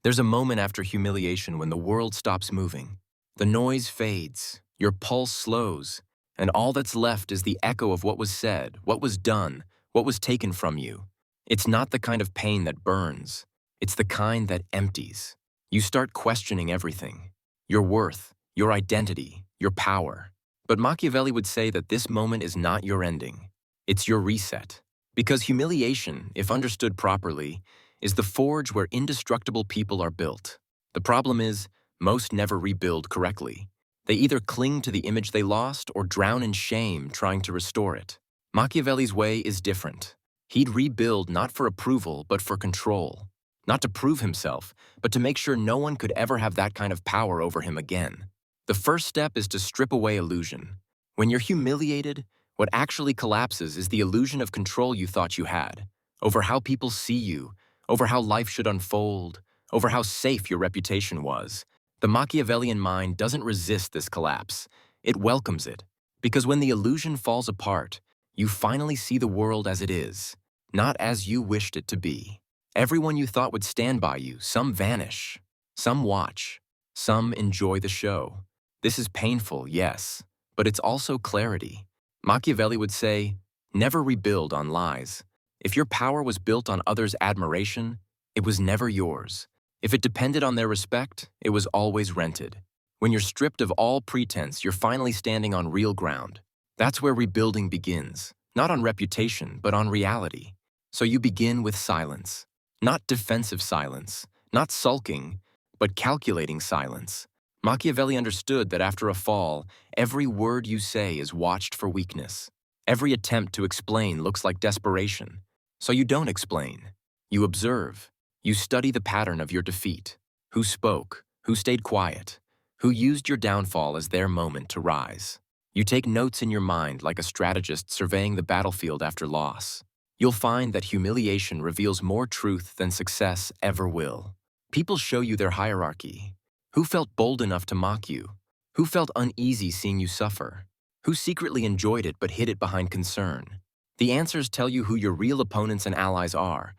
There's a moment after humiliation when the world stops moving. The noise fades, your pulse slows, and all that's left is the echo of what was said, what was done, what was taken from you. It's not the kind of pain that burns. It's the kind that empties. You start questioning everything. Your worth, your identity, your power. But Machiavelli would say that this moment is not your ending. It's your reset. Because humiliation, if understood properly, is the forge where indestructible people are built. The problem is, most never rebuild correctly. They either cling to the image they lost or drown in shame trying to restore it. Machiavelli's way is different. He'd rebuild not for approval, but for control. Not to prove himself, but to make sure no one could ever have that kind of power over him again. The first step is to strip away illusion. When you're humiliated, what actually collapses is the illusion of control you thought you had, over how people see you, over how life should unfold, over how safe your reputation was. The Machiavellian mind doesn't resist this collapse. It welcomes it, because when the illusion falls apart, you finally see the world as it is, not as you wished it to be. Everyone you thought would stand by you, some vanish, some watch, some enjoy the show. This is painful, yes, but it's also clarity. Machiavelli would say, never rebuild on lies. If your power was built on others' admiration, it was never yours. If it depended on their respect, it was always rented. When you're stripped of all pretense, you're finally standing on real ground. That's where rebuilding begins, not on reputation, but on reality. So you begin with silence. Not defensive silence, not sulking, but calculating silence. Machiavelli understood that after a fall, every word you say is watched for weakness. Every attempt to explain looks like desperation. So you don't explain. You observe. You study the pattern of your defeat. Who spoke? Who stayed quiet? Who used your downfall as their moment to rise? You take notes in your mind like a strategist surveying the battlefield after loss. You'll find that humiliation reveals more truth than success ever will. People show you their hierarchy. Who felt bold enough to mock you? Who felt uneasy seeing you suffer? Who secretly enjoyed it but hid it behind concern? The answers tell you who your real opponents and allies are,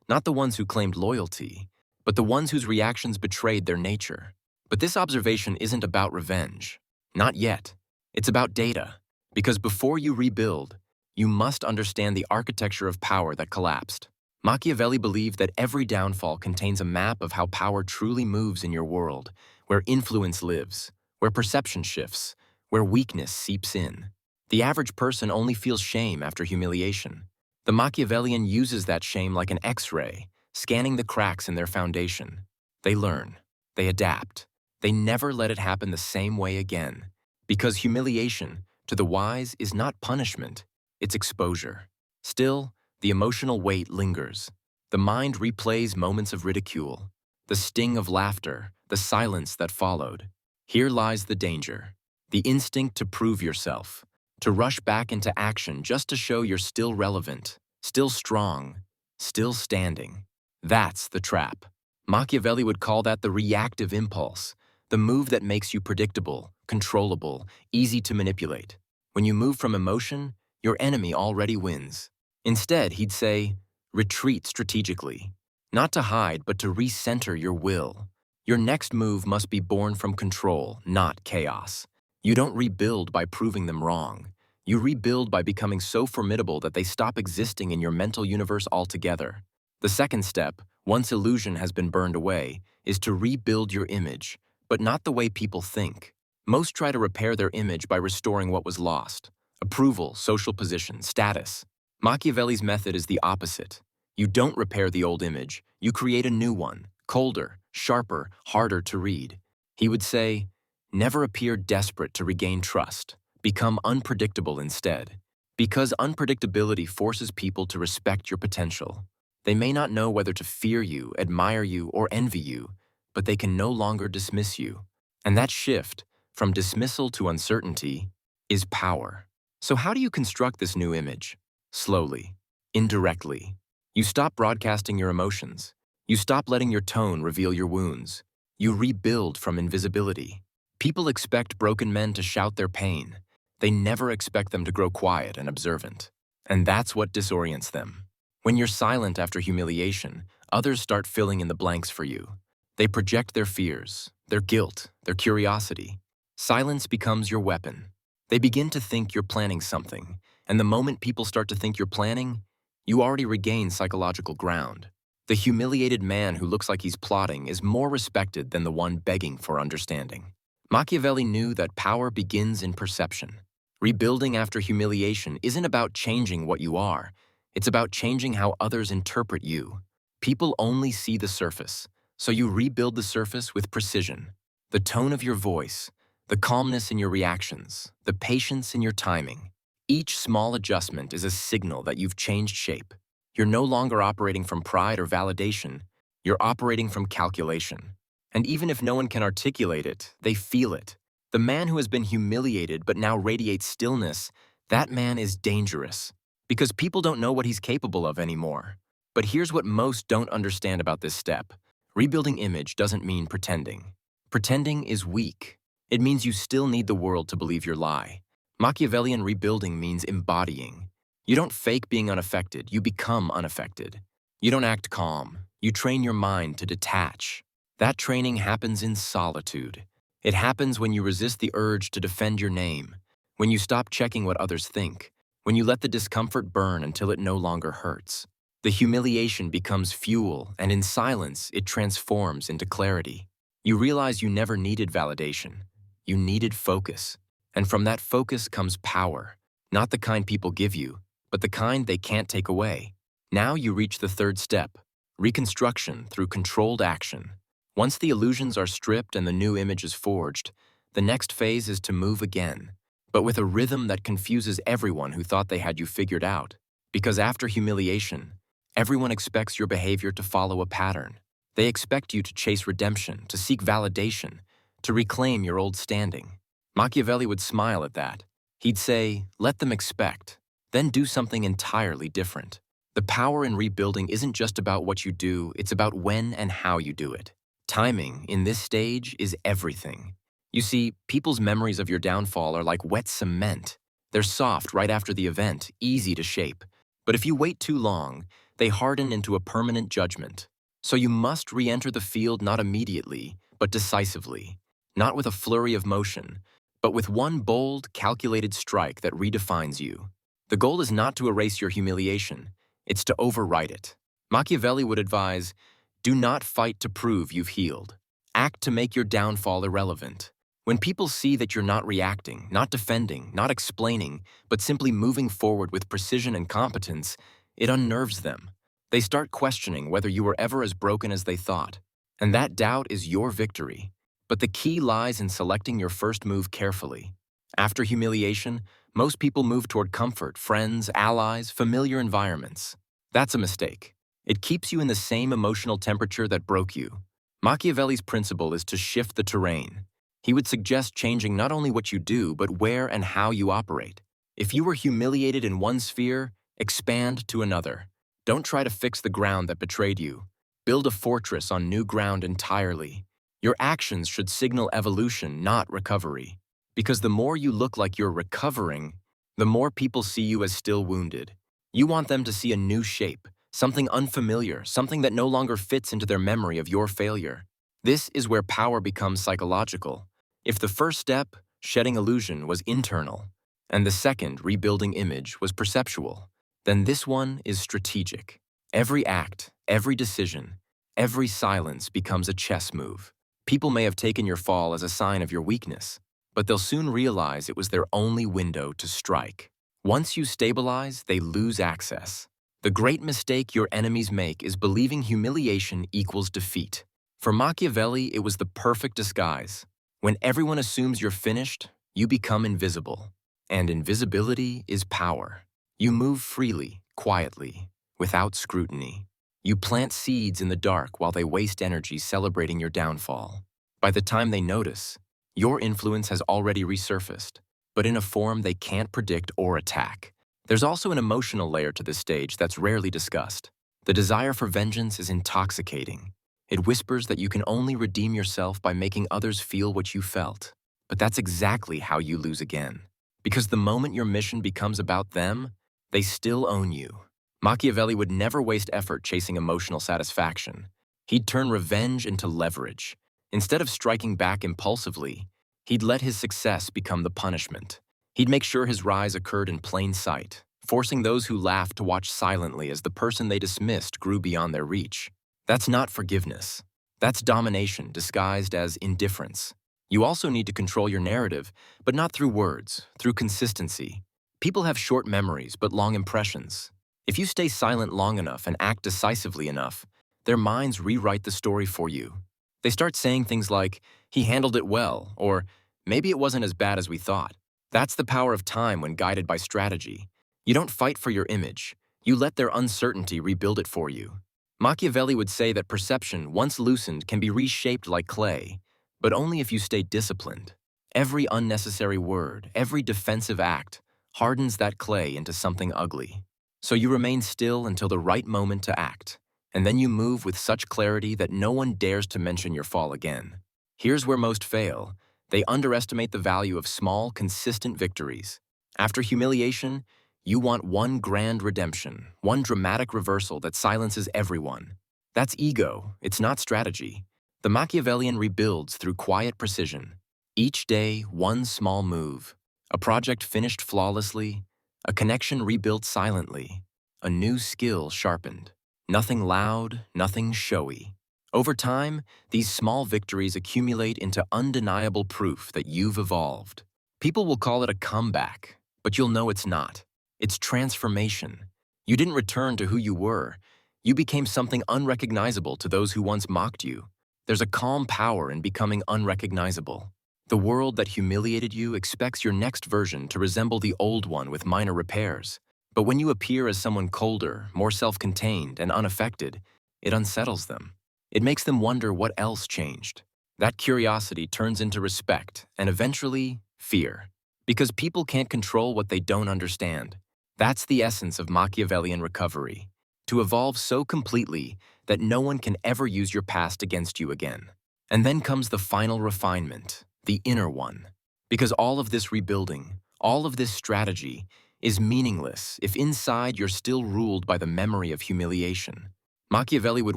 not the ones who claimed loyalty, but the ones whose reactions betrayed their nature. But this observation isn't about revenge. Not yet. It's about data. Because before you rebuild, you must understand the architecture of power that collapsed. Machiavelli believed that every downfall contains a map of how power truly moves in your world, where influence lives, where perception shifts, where weakness seeps in. The average person only feels shame after humiliation. The Machiavellian uses that shame like an X-ray, scanning the cracks in their foundation. They learn. They adapt. They never let it happen the same way again. Because humiliation, to the wise, is not punishment, it's exposure. Still, the emotional weight lingers. The mind replays moments of ridicule, the sting of laughter, the silence that followed. Here lies the danger. The instinct to prove yourself, to rush back into action just to show you're still relevant, still strong, still standing. That's the trap. Machiavelli would call that the reactive impulse, the move that makes you predictable, controllable, easy to manipulate. When you move from emotion, your enemy already wins. Instead, he'd say, retreat strategically. Not to hide, but to recenter your will. Your next move must be born from control, not chaos. You don't rebuild by proving them wrong. You rebuild by becoming so formidable that they stop existing in your mental universe altogether. The second step, once illusion has been burned away, is to rebuild your image, but not the way people think. Most try to repair their image by restoring what was lost. Approval, social position, status. Machiavelli's method is the opposite. You don't repair the old image, you create a new one, colder, sharper, harder to read. He would say, never appear desperate to regain trust. Become unpredictable instead. Because unpredictability forces people to respect your potential. They may not know whether to fear you, admire you, or envy you, but they can no longer dismiss you. And that shift, from dismissal to uncertainty, is power. So how do you construct this new image? Slowly, indirectly. You stop broadcasting your emotions. You stop letting your tone reveal your wounds. You rebuild from invisibility. People expect broken men to shout their pain. They never expect them to grow quiet and observant. And that's what disorients them. When you're silent after humiliation, others start filling in the blanks for you. They project their fears, their guilt, their curiosity. Silence becomes your weapon. They begin to think you're planning something, and the moment people start to think you're planning, you already regain psychological ground. The humiliated man who looks like he's plotting is more respected than the one begging for understanding. Machiavelli knew that power begins in perception. Rebuilding after humiliation isn't about changing what you are. It's about changing how others interpret you. People only see the surface, so you rebuild the surface with precision. The tone of your voice, the calmness in your reactions, the patience in your timing. Each small adjustment is a signal that you've changed shape. You're no longer operating from pride or validation. You're operating from calculation. And even if no one can articulate it, they feel it. The man who has been humiliated but now radiates stillness, that man is dangerous. Because people don't know what he's capable of anymore. But here's what most don't understand about this step. Rebuilding image doesn't mean pretending. Pretending is weak. It means you still need the world to believe your lie. Machiavellian rebuilding means embodying. You don't fake being unaffected, you become unaffected. You don't act calm, you train your mind to detach. That training happens in solitude. It happens when you resist the urge to defend your name, when you stop checking what others think, when you let the discomfort burn until it no longer hurts. The humiliation becomes fuel, and in silence, it transforms into clarity. You realize you never needed validation. You needed focus. And from that focus comes power, not the kind people give you, but the kind they can't take away. Now you reach the third step, reconstruction through controlled action. Once the illusions are stripped and the new image is forged, the next phase is to move again, but with a rhythm that confuses everyone who thought they had you figured out. Because after humiliation, everyone expects your behavior to follow a pattern. They expect you to chase redemption, to seek validation, to reclaim your old standing. Machiavelli would smile at that. He'd say, let them expect, then do something entirely different. The power in rebuilding isn't just about what you do, it's about when and how you do it. Timing, in this stage, is everything. You see, people's memories of your downfall are like wet cement. They're soft right after the event, easy to shape. But if you wait too long, they harden into a permanent judgment. So you must re-enter the field not immediately, but decisively. Not with a flurry of motion, but with one bold, calculated strike that redefines you. The goal is not to erase your humiliation, it's to overwrite it. Machiavelli would advise, do not fight to prove you've healed. Act to make your downfall irrelevant. When people see that you're not reacting, not defending, not explaining, but simply moving forward with precision and competence, it unnerves them. They start questioning whether you were ever as broken as they thought. And that doubt is your victory. But the key lies in selecting your first move carefully. After humiliation, most people move toward comfort, friends, allies, familiar environments. That's a mistake. It keeps you in the same emotional temperature that broke you. Machiavelli's principle is to shift the terrain. He would suggest changing not only what you do, but where and how you operate. If you were humiliated in one sphere, expand to another. Don't try to fix the ground that betrayed you. Build a fortress on new ground entirely. Your actions should signal evolution, not recovery. Because the more you look like you're recovering, the more people see you as still wounded. You want them to see a new shape, something unfamiliar, something that no longer fits into their memory of your failure. This is where power becomes psychological. If the first step, shedding illusion, was internal, and the second, rebuilding image, was perceptual, then this one is strategic. Every act, every decision, every silence becomes a chess move. People may have taken your fall as a sign of your weakness, but they'll soon realize it was their only window to strike. Once you stabilize, they lose access. The great mistake your enemies make is believing humiliation equals defeat. For Machiavelli, it was the perfect disguise. When everyone assumes you're finished, you become invisible. And invisibility is power. You move freely, quietly, without scrutiny. You plant seeds in the dark while they waste energy celebrating your downfall. By the time they notice, your influence has already resurfaced, but in a form they can't predict or attack. There's also an emotional layer to this stage that's rarely discussed. The desire for vengeance is intoxicating. It whispers that you can only redeem yourself by making others feel what you felt. But that's exactly how you lose again. Because the moment your mission becomes about them, they still own you. Machiavelli would never waste effort chasing emotional satisfaction. He'd turn revenge into leverage. Instead of striking back impulsively, he'd let his success become the punishment. He'd make sure his rise occurred in plain sight, forcing those who laughed to watch silently as the person they dismissed grew beyond their reach. That's not forgiveness. That's domination disguised as indifference. You also need to control your narrative, but not through words, through consistency. People have short memories but long impressions. If you stay silent long enough and act decisively enough, their minds rewrite the story for you. They start saying things like, "He handled it well," or "Maybe it wasn't as bad as we thought." That's the power of time when guided by strategy. You don't fight for your image. You let their uncertainty rebuild it for you. Machiavelli would say that perception, once loosened, can be reshaped like clay, but only if you stay disciplined. Every unnecessary word, every defensive act, hardens that clay into something ugly. So you remain still until the right moment to act, and then you move with such clarity that no one dares to mention your fall again. Here's where most fail. They underestimate the value of small, consistent victories. After humiliation, you want one grand redemption, one dramatic reversal that silences everyone. That's ego, it's not strategy. The Machiavellian rebuilds through quiet precision. Each day, one small move. A project finished flawlessly, a connection rebuilt silently, a new skill sharpened. Nothing loud, nothing showy. Over time, these small victories accumulate into undeniable proof that you've evolved. People will call it a comeback, but you'll know it's not. It's transformation. You didn't return to who you were. You became something unrecognizable to those who once mocked you. There's a calm power in becoming unrecognizable. The world that humiliated you expects your next version to resemble the old one with minor repairs. But when you appear as someone colder, more self-contained, and unaffected, it unsettles them. It makes them wonder what else changed. That curiosity turns into respect and eventually fear. Because people can't control what they don't understand. That's the essence of Machiavellian recovery. To evolve so completely that no one can ever use your past against you again. And then comes the final refinement, the inner one. Because all of this rebuilding, all of this strategy, is meaningless if inside you're still ruled by the memory of humiliation. Machiavelli would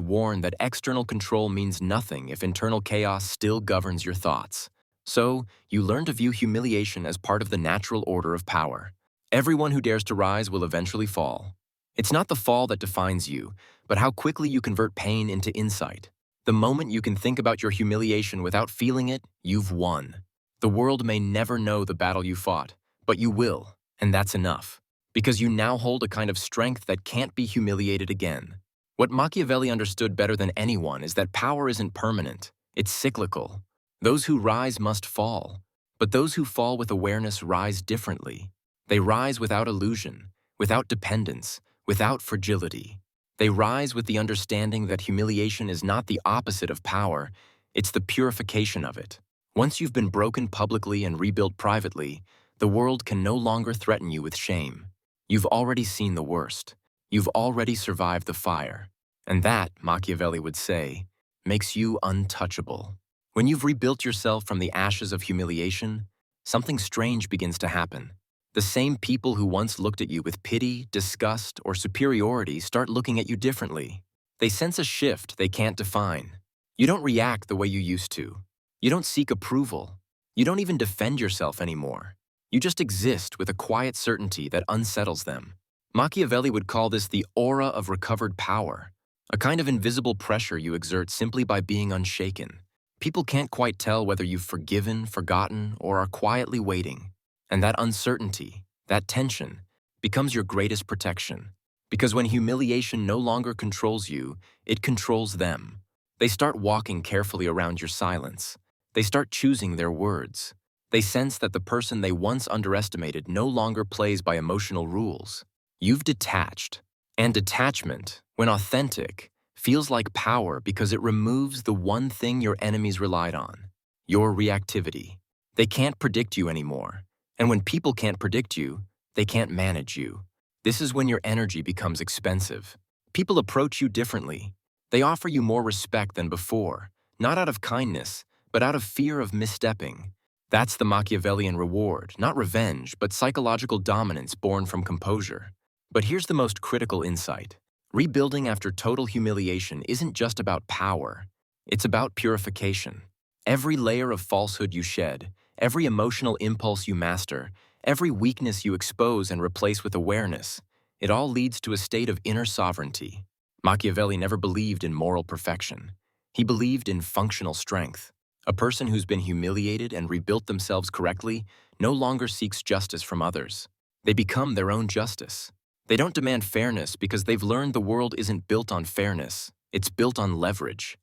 warn that external control means nothing if internal chaos still governs your thoughts. So, you learn to view humiliation as part of the natural order of power. Everyone who dares to rise will eventually fall. It's not the fall that defines you, but how quickly you convert pain into insight. The moment you can think about your humiliation without feeling it, you've won. The world may never know the battle you fought, but you will, and that's enough. Because you now hold a kind of strength that can't be humiliated again. What Machiavelli understood better than anyone is that power isn't permanent, it's cyclical. Those who rise must fall, but those who fall with awareness rise differently. They rise without illusion, without dependence, without fragility. They rise with the understanding that humiliation is not the opposite of power, it's the purification of it. Once you've been broken publicly and rebuilt privately, the world can no longer threaten you with shame. You've already seen the worst. You've already survived the fire. And that, Machiavelli would say, makes you untouchable. When you've rebuilt yourself from the ashes of humiliation, something strange begins to happen. The same people who once looked at you with pity, disgust, or superiority start looking at you differently. They sense a shift they can't define. You don't react the way you used to. You don't seek approval. You don't even defend yourself anymore. You just exist with a quiet certainty that unsettles them. Machiavelli would call this the aura of recovered power, a kind of invisible pressure you exert simply by being unshaken. People can't quite tell whether you've forgiven, forgotten, or are quietly waiting. And that uncertainty, that tension, becomes your greatest protection. Because when humiliation no longer controls you, it controls them. They start walking carefully around your silence. They start choosing their words. They sense that the person they once underestimated no longer plays by emotional rules. You've detached. And detachment, when authentic, feels like power because it removes the one thing your enemies relied on, your reactivity. They can't predict you anymore. And when people can't predict you, they can't manage you. This is when your energy becomes expensive. People approach you differently. They offer you more respect than before, not out of kindness, but out of fear of misstepping. That's the Machiavellian reward, not revenge, but psychological dominance born from composure. But here's the most critical insight. Rebuilding after total humiliation isn't just about power, it's about purification. Every layer of falsehood you shed, every emotional impulse you master, every weakness you expose and replace with awareness, it all leads to a state of inner sovereignty. Machiavelli never believed in moral perfection. He believed in functional strength. A person who's been humiliated and rebuilt themselves correctly no longer seeks justice from others. They become their own justice. They don't demand fairness because they've learned the world isn't built on fairness, it's built on leverage.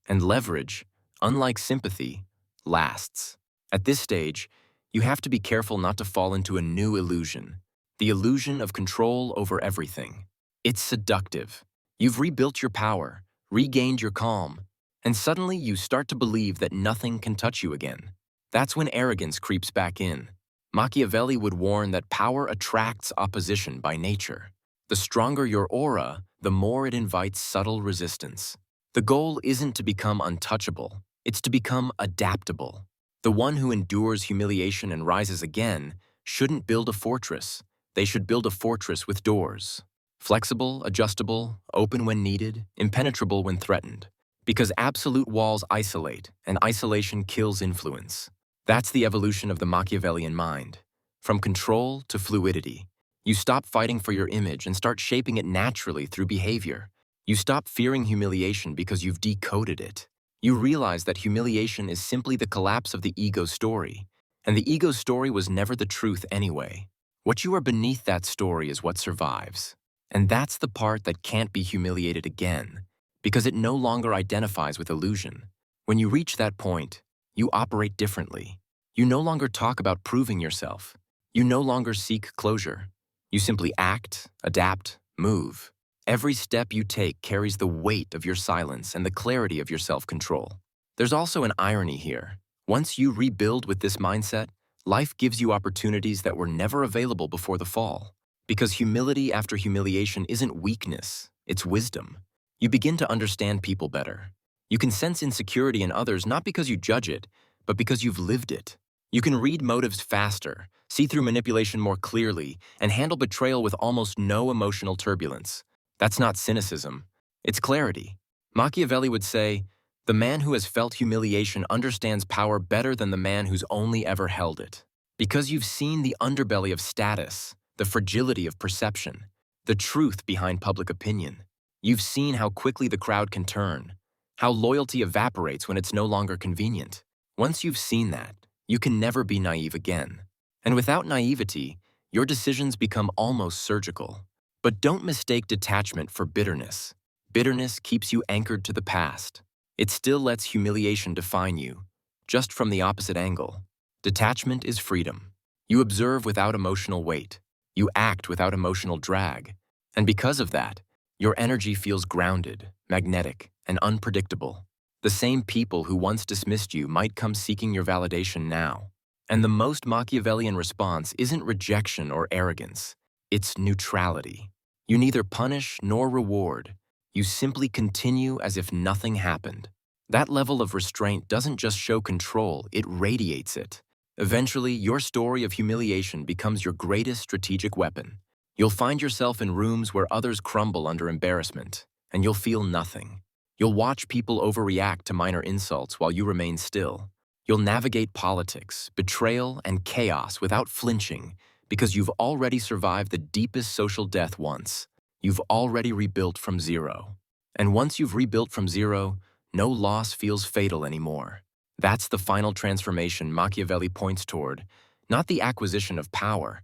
And leverage, unlike sympathy, lasts. At this stage, you have to be careful not to fall into a new illusion, the illusion of control over everything. It's seductive. You've rebuilt your power, regained your calm, and suddenly you start to believe that nothing can touch you again. That's when arrogance creeps back in. Machiavelli would warn that power attracts opposition by nature. The stronger your aura, the more it invites subtle resistance. The goal isn't to become untouchable, it's to become adaptable. The one who endures humiliation and rises again shouldn't build a fortress. They should build a fortress with doors. Flexible, adjustable, open when needed, impenetrable when threatened. Because absolute walls isolate, and isolation kills influence. That's the evolution of the Machiavellian mind. From control to fluidity. You stop fighting for your image and start shaping it naturally through behavior. You stop fearing humiliation because you've decoded it. You realize that humiliation is simply the collapse of the ego story. And the ego story was never the truth anyway. What you are beneath that story is what survives. And that's the part that can't be humiliated again, because it no longer identifies with illusion. When you reach that point, you operate differently. You no longer talk about proving yourself. You no longer seek closure. You simply act, adapt, move. Every step you take carries the weight of your silence and the clarity of your self-control. There's also an irony here. Once you rebuild with this mindset, life gives you opportunities that were never available before the fall. Because humility after humiliation isn't weakness, it's wisdom. You begin to understand people better. You can sense insecurity in others not because you judge it, but because you've lived it. You can read motives faster, see through manipulation more clearly, and handle betrayal with almost no emotional turbulence. That's not cynicism, it's clarity. Machiavelli would say, "The man who has felt humiliation understands power better than the man who's only ever held it." Because you've seen the underbelly of status, the fragility of perception, the truth behind public opinion. You've seen how quickly the crowd can turn, how loyalty evaporates when it's no longer convenient. Once you've seen that, you can never be naive again. And without naivety, your decisions become almost surgical. But don't mistake detachment for bitterness. Bitterness keeps you anchored to the past. It still lets humiliation define you, just from the opposite angle. Detachment is freedom. You observe without emotional weight. You act without emotional drag. And because of that, your energy feels grounded, magnetic, and unpredictable. The same people who once dismissed you might come seeking your validation now. And the most Machiavellian response isn't rejection or arrogance. It's neutrality. You neither punish nor reward. You simply continue as if nothing happened. That level of restraint doesn't just show control, it radiates it. Eventually, your story of humiliation becomes your greatest strategic weapon. You'll find yourself in rooms where others crumble under embarrassment, and you'll feel nothing. You'll watch people overreact to minor insults while you remain still. You'll navigate politics, betrayal, and chaos without flinching because you've already survived the deepest social death once. You've already rebuilt from zero. And once you've rebuilt from zero, no loss feels fatal anymore. That's the final transformation Machiavelli points toward, not the acquisition of power,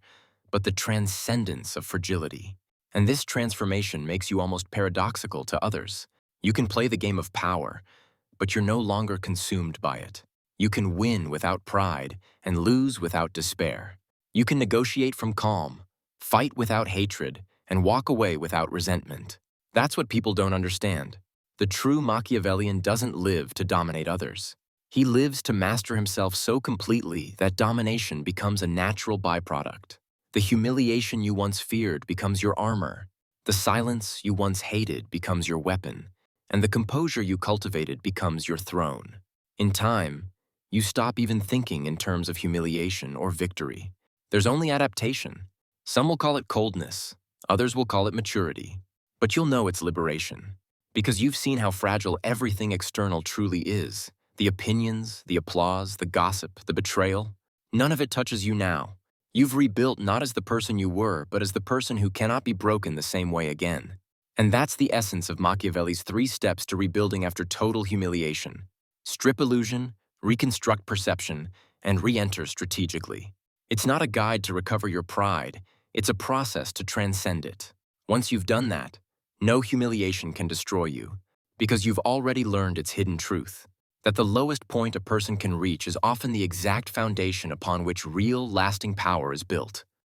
but the transcendence of fragility. And this transformation makes you almost paradoxical to others. You can play the game of power, but you're no longer consumed by it. You can win without pride and lose without despair. You can negotiate from calm, fight without hatred, and walk away without resentment. That's what people don't understand. The true Machiavellian doesn't live to dominate others. He lives to master himself so completely that domination becomes a natural byproduct. The humiliation you once feared becomes your armor. The silence you once hated becomes your weapon. And the composure you cultivated becomes your throne. In time, you stop even thinking in terms of humiliation or victory. There's only adaptation. Some will call it coldness, others will call it maturity. But you'll know it's liberation, because you've seen how fragile everything external truly is. The opinions, the applause, the gossip, the betrayal. None of it touches you now. You've rebuilt not as the person you were, but as the person who cannot be broken the same way again. And that's the essence of Machiavelli's 3 steps to rebuilding after total humiliation. Strip illusion, reconstruct perception, and re-enter strategically. It's not a guide to recover your pride, it's a process to transcend it. Once you've done that, no humiliation can destroy you, because you've already learned its hidden truth, that the lowest point a person can reach is often the exact foundation upon which real, lasting power is built.